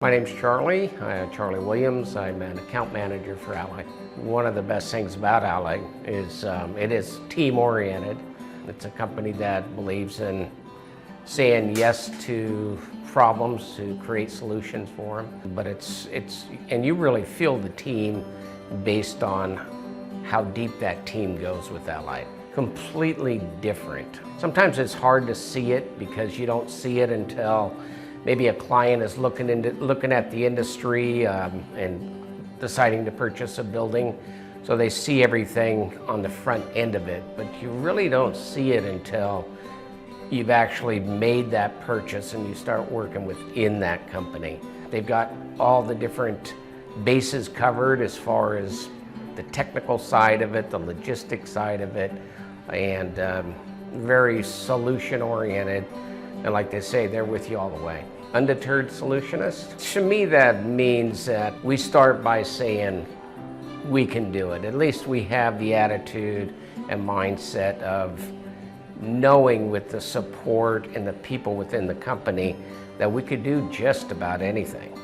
My name's Charlie Williams. I'm an account manager for Ally. One of the best things about Ally is it is team-oriented. It's a company that believes in saying yes to problems to create solutions for them. But and you really feel the team based on how deep that team goes with Ally. Completely different. Sometimes it's hard to see it because you don't see it until maybe a client is looking at the industry and deciding to purchase a building. So they see everything on the front end of it, but you really don't see it until you've actually made that purchase and you start working within that company. They've got all the different bases covered as far as the technical side of it, the logistics side of it, and very solution oriented. And like they say, they're with you all the way. Undeterred solutionist. To me, that means that we start by saying we can do it. At least we have the attitude and mindset of knowing with the support and the people within the company that we could do just about anything.